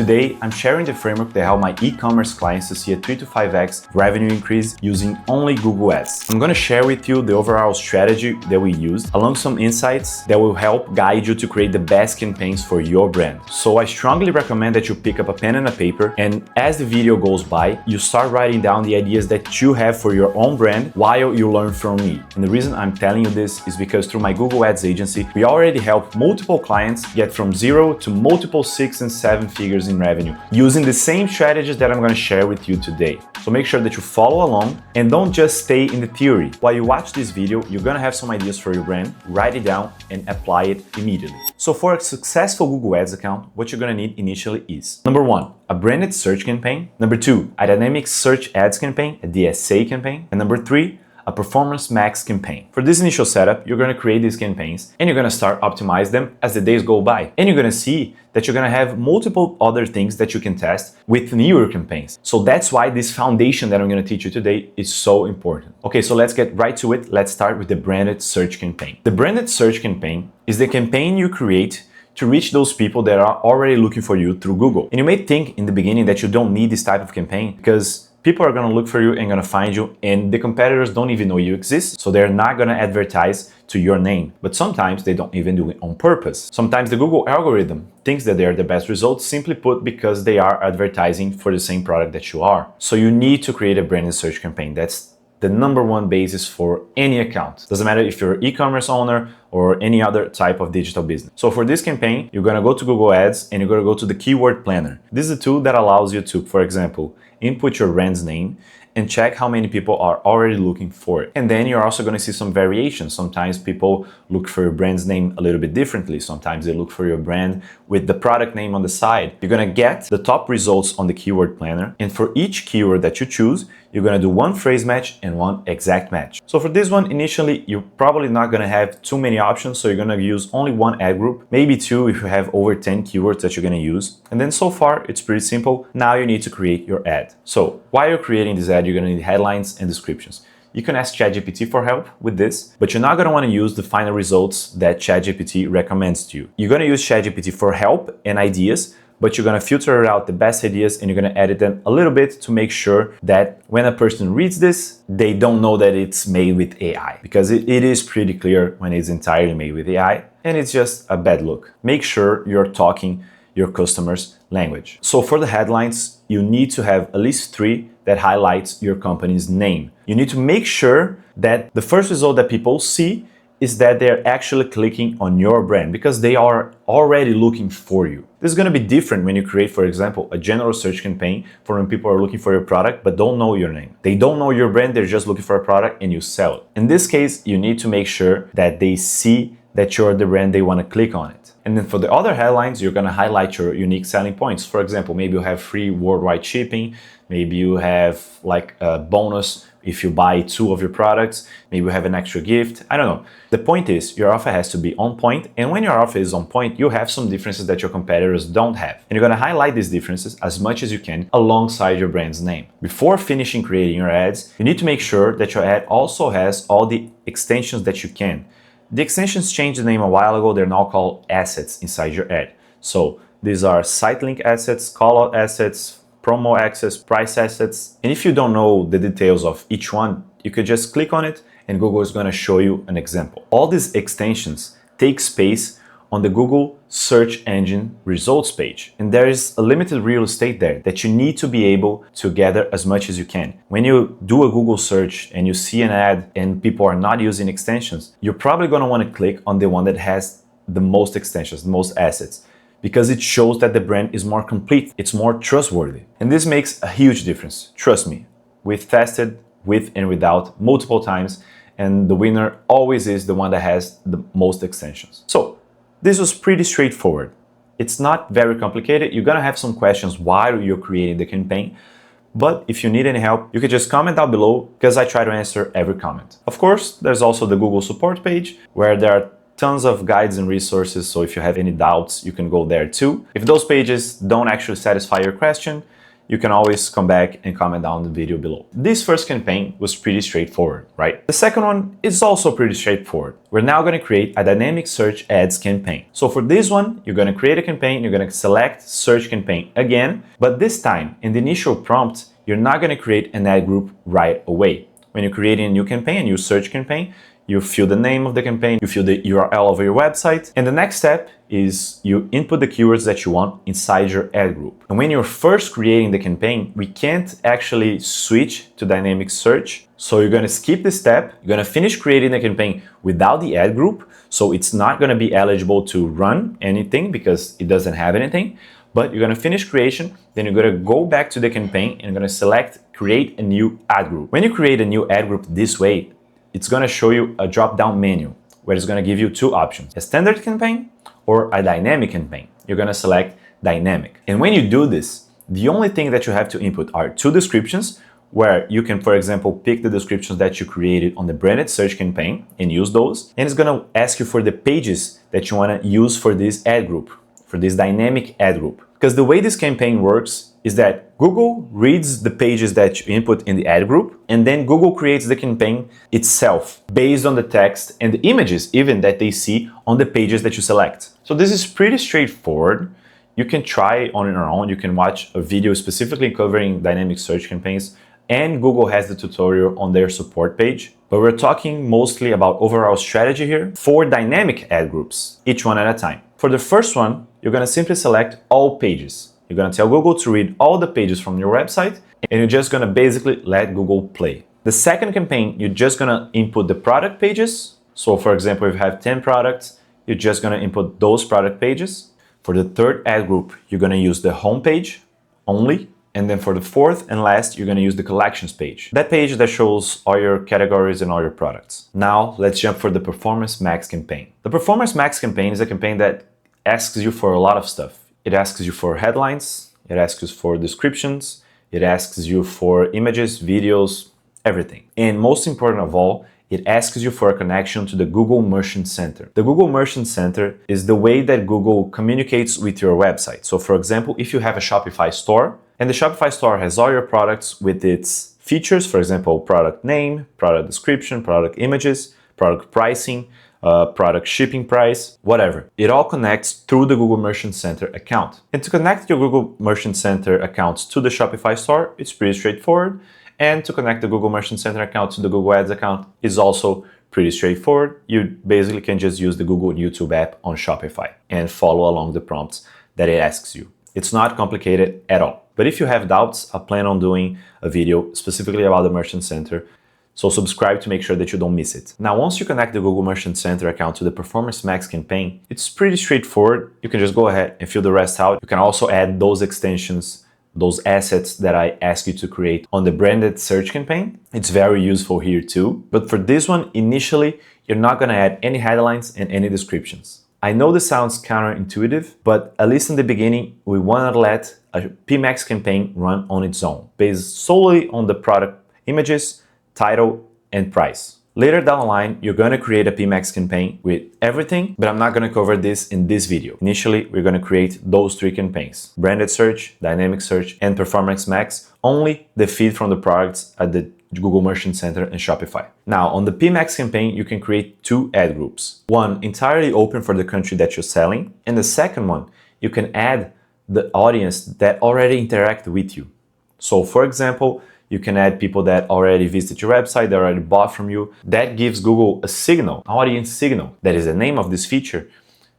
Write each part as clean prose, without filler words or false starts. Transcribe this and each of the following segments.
Today, I'm sharing the framework that help my e-commerce clients to see a 3 to 5x revenue increase using only Google Ads. I'm going to share with you the overall strategy that we used, along some insights that will help guide you to create the best campaigns for your brand. So I strongly recommend that you pick up a pen and a paper, and as the video goes by, you start writing down the ideas that you have for your own brand while you learn from me. And the reason I'm telling you this is because through my Google Ads agency, we already help multiple clients get from 0 to multiple 6 and 7 figures in revenue using the same strategies that I'm going to share with you today. So make sure that you follow along and don't just stay in the theory. While you watch this video, you're going to have some ideas for your brand, write it down and apply it immediately. So for a successful Google Ads account, what you're going to need initially is number 1, a branded search campaign. Number 2, a dynamic search ads campaign, a DSA campaign. And number 3, a performance max campaign. For this initial setup, you're going to create these campaigns and you're going to start optimize them as the days go by. And you're going to see that you're going to have multiple other things that you can test with newer campaigns. So that's why this foundation that I'm going to teach you today is so important. Okay, so let's get right to it. Let's start with the branded search campaign. The branded search campaign is the campaign you create to reach those people that are already looking for you through Google. And you may think in the beginning that you don't need this type of campaign because people are going to look for you and going to find you, and the competitors don't even know you exist, so they're not going to advertise to your name. But sometimes they don't even do it on purpose. Sometimes the Google algorithm thinks that they're the best results, simply put, because they are advertising for the same product that you are. So you need to create a branded search campaign. That's the number one basis for any account. Doesn't matter if you're an e-commerce owner or any other type of digital business. So for this campaign, you're going to go to Google Ads and you're going to go to the keyword planner. This is a tool that allows you to, for example, input your brand's name and check how many people are already looking for it. And then you're also going to see some variations. Sometimes people look for your brand's name a little bit differently. Sometimes they look for your brand with the product name on the side. You're going to get the top results on the keyword planner. And for each keyword that you choose, you're going to do one phrase match and one exact match. So for this one, initially, you're probably not going to have too many options. So you're going to use only one ad group, maybe 2 if you have over 10 keywords that you're going to use. And then so far, it's pretty simple. Now you need to create your ad. So while you're creating this ad, you're going to need headlines and descriptions. You can ask ChatGPT for help with this, but you're not going to want to use the final results that ChatGPT recommends to you. You're going to use ChatGPT for help and ideas, but you're going to filter out the best ideas and you're going to edit them a little bit to make sure that when a person reads this, they don't know that it's made with AI, because it is pretty clear when it's entirely made with AI and it's just a bad look. Make sure you're talking your customer's language. So for the headlines, you need to have at least 3 that highlights your company's name. You need to make sure that the first result that people see is that they're actually clicking on your brand because they are already looking for you. This is going to be different when you create, for example, a general search campaign for when people are looking for your product but don't know your name. They don't know your brand, they're just looking for a product and you sell it. In this case, you need to make sure that they see that you're the brand, they want to click on it. And then for the other headlines, you're going to highlight your unique selling points. For example, maybe you have free worldwide shipping. Maybe you have like a bonus if you buy 2 of your products. Maybe you have an extra gift. I don't know. The point is your offer has to be on point. And when your offer is on point, you have some differences that your competitors don't have. And you're going to highlight these differences as much as you can alongside your brand's name. Before finishing creating your ads, you need to make sure that your ad also has all the extensions that you can. The extensions changed the name a while ago. They're now called assets inside your ad. So these are site link assets, callout assets, promo access, price assets. And if you don't know the details of each one, you could just click on it and Google is going to show you an example. All these extensions take space on the Google search engine results page. And there is a limited real estate there that you need to be able to gather as much as you can. When you do a Google search and you see an ad and people are not using extensions, you're probably going to want to click on the one that has the most extensions, the most assets, because it shows that the brand is more complete, it's more trustworthy. And this makes a huge difference. Trust me, we've tested with and without multiple times, and the winner always is the one that has the most extensions. So this was pretty straightforward. It's not very complicated. You're gonna have some questions while you're creating the campaign, but if you need any help, you can just comment down below because I try to answer every comment. Of course, there's also the Google support page where there are tons of guides and resources, so if you have any doubts, you can go there too. If those pages don't actually satisfy your question, you can always come back and comment down the video below. This first campaign was pretty straightforward, right? The second one is also pretty straightforward. We're now going to create a dynamic search ads campaign. So for this one, you're going to create a campaign, you're going to select search campaign again, but this time in the initial prompt, you're not going to create an ad group right away. When you're creating a new campaign, a new search campaign, you fill the name of the campaign, you fill the URL of your website, and the next step is you input the keywords that you want inside your ad group. And when you're first creating the campaign, we can't actually switch to dynamic search. So you're going to skip this step. You're going to finish creating the campaign without the ad group. So it's not going to be eligible to run anything because it doesn't have anything. But you're going to finish creation, then you're going to go back to the campaign and you're going to select create a new ad group. When you create a new ad group this way, it's going to show you a drop-down menu where it's going to give you two options, a standard campaign or a dynamic campaign. You're going to select dynamic. And when you do this, the only thing that you have to input are two descriptions where you can, for example, pick the descriptions that you created on the branded search campaign and use those. And it's going to ask you for the pages that you want to use for this ad group, for this dynamic ad group. Because the way this campaign works is that Google reads the pages that you input in the ad group, and then Google creates the campaign itself based on the text and the images even that they see on the pages that you select. So this is pretty straightforward. You can try on your own. You can watch a video specifically covering dynamic search campaigns, and Google has the tutorial on their support page. But we're talking mostly about overall strategy here for dynamic ad groups, each one at a time. For the first one, you're going to simply select all pages. You're going to tell Google to read all the pages from your website, and you're just going to basically let Google play. The second campaign, you're just going to input the product pages. So for example, if you have 10 products, you're just going to input those product pages. For the third ad group, you're going to use the home page only. And then for the fourth and last, you're going to use the collections page. That page that shows all your categories and all your products. Now let's jump for the Performance Max campaign. The Performance Max campaign is a campaign that asks you for a lot of stuff. It asks you for headlines, it asks you for descriptions, it asks you for images, videos, everything. And most important of all, it asks you for a connection to the Google Merchant Center. The Google Merchant Center is the way that Google communicates with your website. So for example, if you have a Shopify store, and the Shopify store has all your products with its features, for example, product name, product description, product images, product pricing, product shipping price, whatever. It all connects through the Google Merchant Center account. And to connect your Google Merchant Center accounts to the Shopify store, it's pretty straightforward. And to connect the Google Merchant Center account to the Google Ads account is also pretty straightforward. You basically can just use the Google YouTube app on Shopify and follow along the prompts that it asks you. It's not complicated at all. But if you have doubts, I plan on doing a video specifically about the Merchant Center. So subscribe to make sure that you don't miss it. Now, once you connect the Google Merchant Center account to the Performance Max campaign, it's pretty straightforward. You can just go ahead and fill the rest out. You can also add those extensions, those assets that I ask you to create on the branded search campaign. It's very useful here too. But for this one, initially, you're not going to add any headlines and any descriptions. I know this sounds counterintuitive, but at least in the beginning, we want to let a PMax campaign run on its own, based solely on the product images, title, and price. Later down the line, you're going to create a PMax campaign with everything, but I'm not going to cover this in this video. Initially, we're going to create those three campaigns: branded search, dynamic search, and Performance Max, only the feed from the products at the Google Merchant Center and Shopify. Now, on the PMax campaign, you can create two ad groups. One entirely open for the country that you're selling, and the second one, you can add the audience that already interact with you. So for example, you can add people that already visit your website, that already bought from you. That gives Google a signal, an audience signal, that is the name of this feature,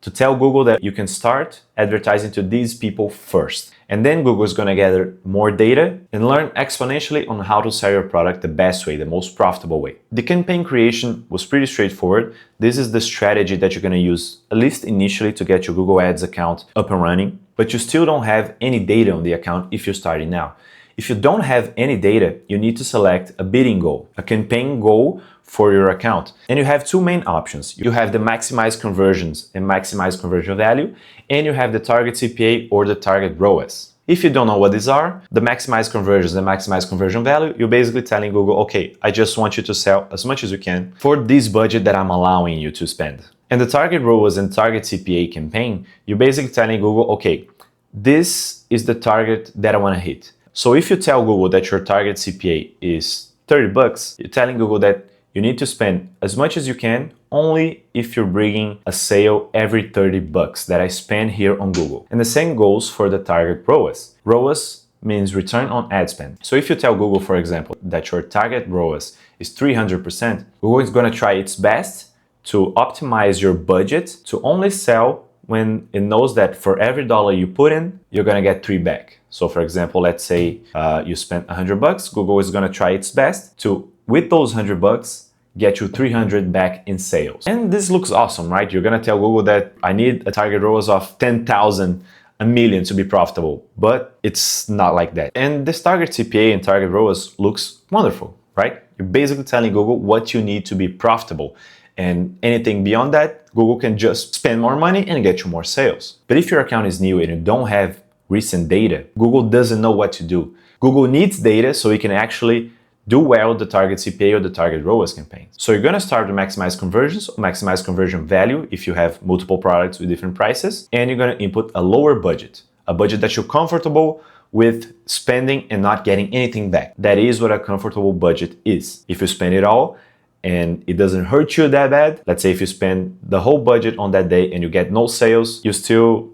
to tell Google that you can start advertising to these people first. And then Google is going to gather more data and learn exponentially on how to sell your product the best way, the most profitable way. The campaign creation was pretty straightforward. This is the strategy that you're going to use, at least initially, to get your Google Ads account up and running. But you still don't have any data on the account if you're starting now. If you don't have any data, you need to select a bidding goal, a campaign goal for your account. And you have two main options. You have the maximize conversions and maximize conversion value, and you have the target CPA or the target ROAS. If you don't know what these are, the maximize conversions and maximize conversion value, you're basically telling Google, okay, I just want you to sell as much as you can for this budget that I'm allowing you to spend. And the target ROAS and target CPA campaign, you're basically telling Google, okay, this is the target that I want to hit. So if you tell Google that your target CPA is 30 bucks, you're telling Google that you need to spend as much as you can only if you're bringing a sale every 30 bucks that I spend here on Google. And the same goes for the target ROAS. ROAS means return on ad spend. So if you tell Google, for example, that your target ROAS is 300%, Google is going to try its best to optimize your budget to only sell when it knows that for every dollar you put in, you're going to get 3 back. So for example, let's say you spent 100 bucks, Google is going to try its best to, with those 100 bucks, get you 300 back in sales. And this looks awesome, right? You're going to tell Google that I need a target ROAS of 10,000, a million to be profitable, but it's not like that. And this target CPA and target ROAS looks wonderful, right? You're basically telling Google what you need to be profitable. And anything beyond that, Google can just spend more money and get you more sales. But if your account is new and you don't have recent data, Google doesn't know what to do. Google needs data so it can actually do well the target CPA or the target ROAS campaigns. So you're gonna start to maximize conversions, maximize conversion value if you have multiple products with different prices, and you're gonna input a lower budget, a budget that you're comfortable with spending and not getting anything back. That is what a comfortable budget is. If you spend it all, and it doesn't hurt you that bad. Let's say if you spend the whole budget on that day and you get no sales, you still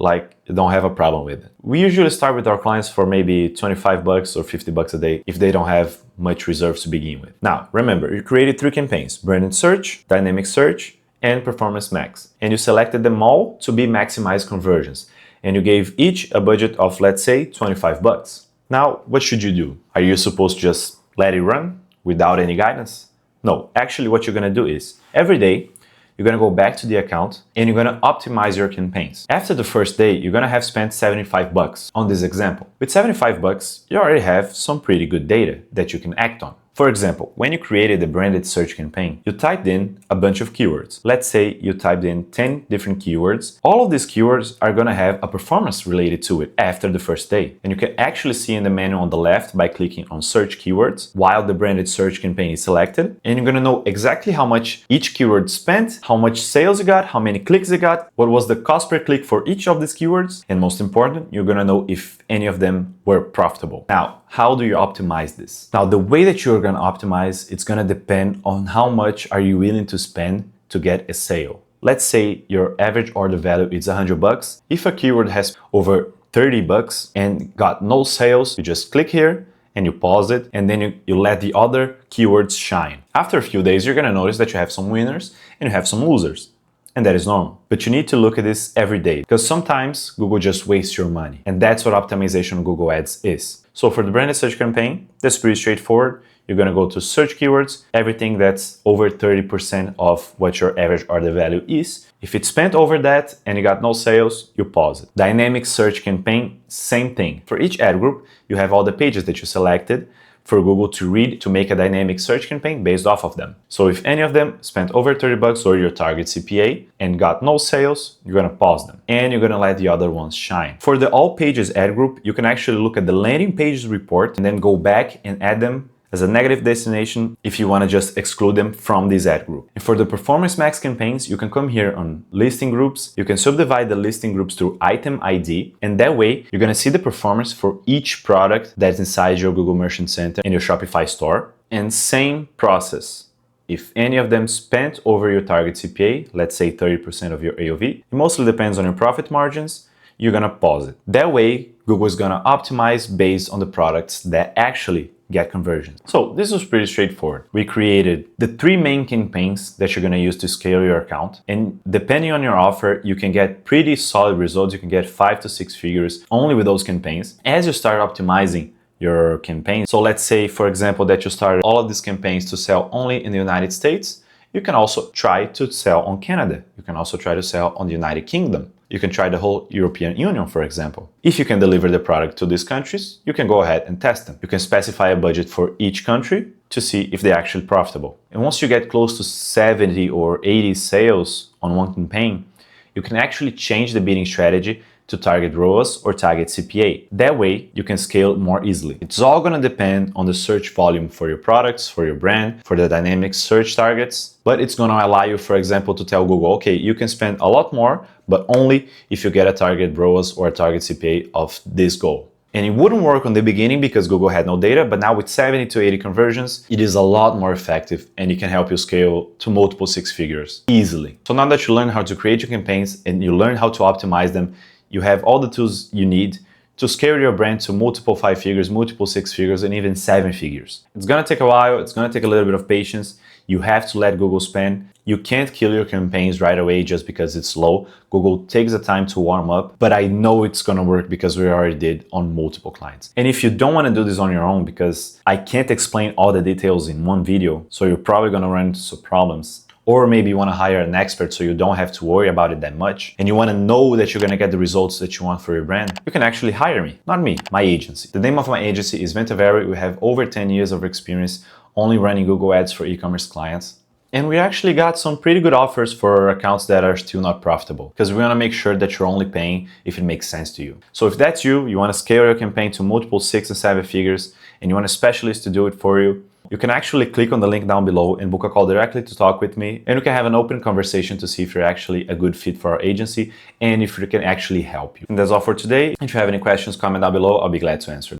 don't have a problem with it. We usually start with our clients for maybe 25 bucks or 50 bucks a day if they don't have much reserves to begin with. Now, remember, you created 3 campaigns: branded search, dynamic search, and performance max. And you selected them all to be maximized conversions. And you gave each a budget of, let's say, 25 bucks. Now, what should you do? Are you supposed to just let it run without any guidance? No, actually what you're gonna do is, every day, you're gonna go back to the account and you're gonna optimize your campaigns. After the first day, you're gonna have spent 75 bucks on this example. With 75 bucks, you already have some pretty good data that you can act on. For example, when you created a branded search campaign, you typed in a bunch of keywords. Let's say you typed in 10 different keywords. All of these keywords are gonna have a performance related to it after the first day. And you can actually see in the menu on the left by clicking on search keywords while the branded search campaign is selected. And you're gonna know exactly how much each keyword spent, how much sales you got, how many clicks you got, what was the cost per click for each of these keywords. And most important, you're gonna know if any of them were profitable. Now, how do you optimize this? Now, the way that you're gonna optimize, it's gonna depend on how much are you willing to spend to get a sale. Let's say your average order value is 100 bucks. If a keyword has over 30 bucks and got no sales, you just click here and you pause it, and then you let the other keywords shine. After a few days, you're gonna notice that you have some winners and you have some losers. And that is normal. But you need to look at this every day, because sometimes Google just wastes your money. And that's what optimization on Google Ads is. So for the branded search campaign, that's pretty straightforward. You're gonna go to search keywords, everything that's over 30% of what your average order value is. If it's spent over that and you got no sales, you pause it. Dynamic search campaign, same thing. For each ad group, you have all the pages that you selected for Google to read to make a dynamic search campaign based off of them. So if any of them spent over 30 bucks or your target CPA and got no sales, you're gonna pause them and you're gonna let the other ones shine. For the all pages ad group, you can actually look at the landing pages report and then go back and add them as a negative destination if you want to just exclude them from this ad group. And for the Performance Max campaigns, you can come here on listing groups. You can subdivide the listing groups through item ID, and that way you're going to see the performance for each product that's inside your Google Merchant Center in your Shopify store. And same process. If any of them spent over your target CPA, let's say 30% of your AOV, it mostly depends on your profit margins, you're going to pause it. That way, Google is going to optimize based on the products that actually get conversions. So this was pretty straightforward. We created the 3 main campaigns that you're going to use to scale your account. And depending on your offer, you can get pretty solid results. You can get 5 to 6 figures only with those campaigns. As you start optimizing your campaign, so let's say, for example, that you started all of these campaigns to sell only in the United States, you can also try to sell on Canada. You can also try to sell on the United Kingdom. You can try the whole European Union, for example. If you can deliver the product to these countries, you can go ahead and test them. You can specify a budget for each country to see if they're actually profitable. And once you get close to 70 or 80 sales on one campaign, you can actually change the bidding strategy to target ROAS or target CPA. That way, you can scale more easily. It's all gonna depend on the search volume for your products, for your brand, for the dynamic search targets, but it's gonna allow you, for example, to tell Google, okay, you can spend a lot more, but only if you get a target ROAS or a target CPA of this goal. And it wouldn't work on the beginning because Google had no data, but now with 70 to 80 conversions, it is a lot more effective and it can help you scale to multiple six figures easily. So now that you learn how to create your campaigns and you learn how to optimize them, you have all the tools you need to scale your brand to multiple 5 figures, multiple 6 figures, and even 7 figures. It's gonna take a while, it's gonna take a little bit of patience. You have to let Google spend. You can't kill your campaigns right away just because it's slow. Google takes the time to warm up, but I know it's gonna work because we already did on multiple clients. And if you don't wanna do this on your own, because I can't explain all the details in one video, so you're probably gonna run into some problems, or maybe you want to hire an expert so you don't have to worry about it that much, and you want to know that you're going to get the results that you want for your brand, you can actually hire me. Not me, my agency. The name of my agency is Ventaveri. We have over 10 years of experience only running Google Ads for e-commerce clients. And we actually got some pretty good offers for accounts that are still not profitable, because we want to make sure that you're only paying if it makes sense to you. So if that's you, you want to scale your campaign to multiple 6 and 7 figures, and you want a specialist to do it for you, you can actually click on the link down below and book a call directly to talk with me, and we can have an open conversation to see if you're actually a good fit for our agency and if we can actually help you. And that's all for today. If you have any questions, comment down below. I'll be glad to answer them.